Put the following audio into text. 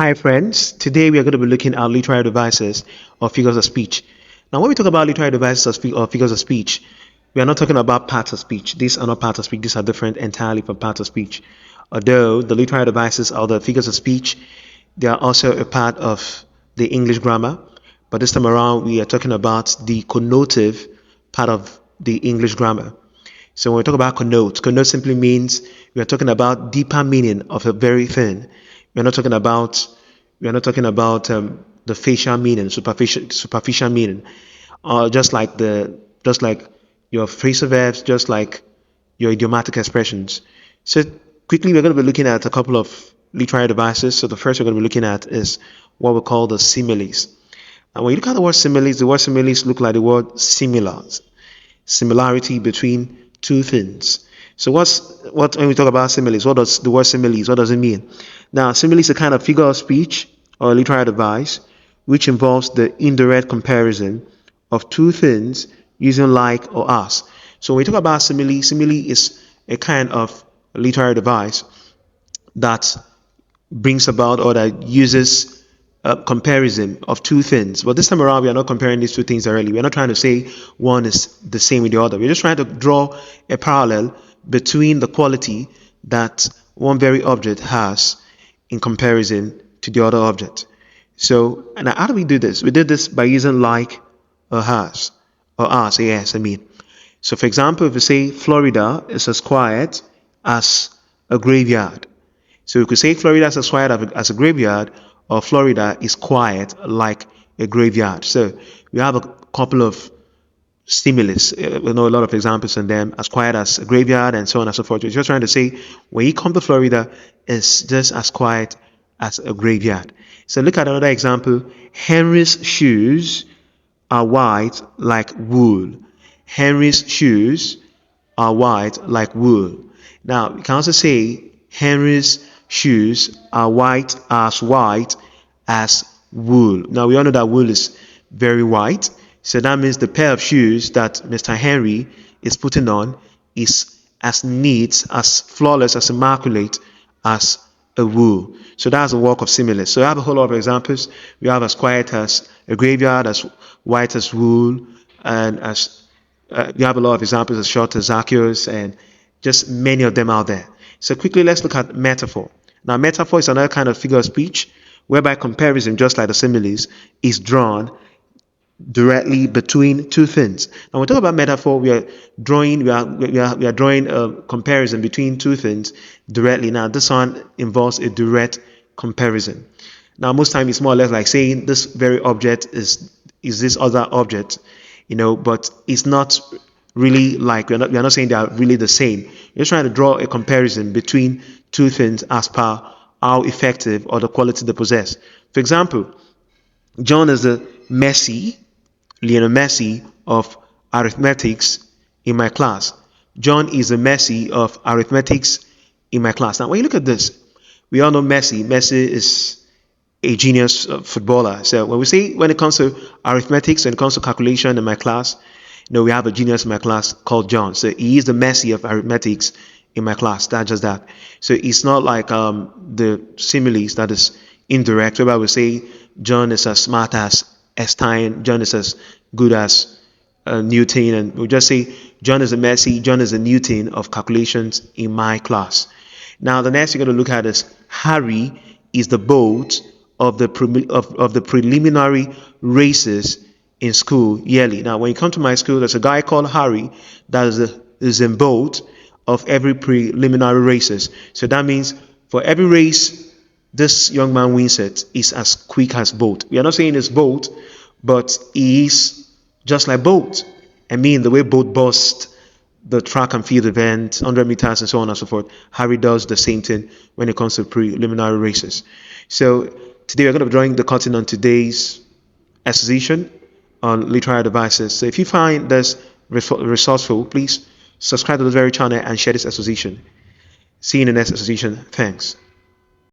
Hi friends, today we are going to be looking at literary devices or figures of speech. Now when we talk about literary devices or figures of speech, we are not talking about parts of speech. These are not parts of speech, these are different entirely from parts of speech. Although the literary devices or the figures of speech, they are also a part of the English grammar, but this time around we are talking about the connotative part of the English grammar. So when we talk about connote simply means we are talking about deeper meaning of a very thing. We're not talking about the facial meaning, superficial meaning, just like your phrasal verbs, just like your idiomatic expressions. So quickly, we're going to be looking at a couple of literary devices. So the first we're going to be looking at is what we call the similes. And when you look at the word similes look like the word similarity between two things. So what when we talk about similes, what does the word similes, what does it mean? Now, simile is a kind of figure of speech or literary device which involves the indirect comparison of two things using like or as. So when we talk about simile is a kind of literary device that brings about or that uses a comparison of two things. But this time around, we are not comparing these two things directly. We're not trying to say one is the same with the other. We're just trying to draw a parallel between the quality that one very object has in comparison to the other object. So, and how do we do this? We did this by using like or has, or as, I mean. So, for example, if we say Florida is as quiet as a graveyard. So we could say Florida is as quiet as a graveyard, or Florida is quiet like a graveyard. So we have a couple of stimulus. We know a lot of examples on them, as quiet as a graveyard and so on and so forth. We're just trying to say when you come to Florida, it's just as quiet as a graveyard. So look at another example. Henry's shoes are white like wool. Henry's shoes are white like wool. Now, you can also say Henry's shoes are white as wool. Now, we all know that wool is very white. So that means the pair of shoes that Mr. Henry is putting on is as neat, as flawless, as immaculate as a wool. So that's a work of similes. So I have a whole lot of examples. We have as quiet as a graveyard, as white as wool, and as we have a lot of examples as short as Zacchaeus, and just many of them out there. So quickly, let's look at metaphor. Now, metaphor is another kind of figure of speech whereby comparison, just like the similes, is drawn directly between two things. Now, when we talk about metaphor, we are drawing a comparison between two things directly. Now, this one involves a direct comparison. Now, most times it's more or less like saying this very object is this other object, but it's not really like we're not saying they are really the same. We're just trying to draw a comparison between two things as per how effective or the quality they possess. For example, John is the Lionel Messi of arithmetics in my class. John is the Messi of arithmetics in my class. Now, when you look at this, we all know Messi. Messi is a genius footballer. So when it comes to arithmetics, when it comes to calculation in my class, we have a genius in my class called John. So he is the Messi of arithmetics in my class. That's just that. So it's not like the similes that is indirect, whereby we say John is as smart as Einstein, John is as good as Newton, and we'll just say John is a Messi, John is a Newton of calculations in my class. Now, the next you're going to look at is Harry is the boat of the preliminary races in school yearly. Now, when you come to my school, there's a guy called Harry that is in boat of every preliminary races. So that means for every race this young man wins it, is as quick as boat. We are not saying it's boat, but he is just like boat. I mean, the way boat busts the track and field event, 100 meters and so on and so forth, Harry does the same thing when it comes to preliminary races. So today we're going to be drawing the curtain on today's exposition on literary devices. So if you find this resourceful, please subscribe to this very channel and share this exposition. See you in the next exposition. Thanks.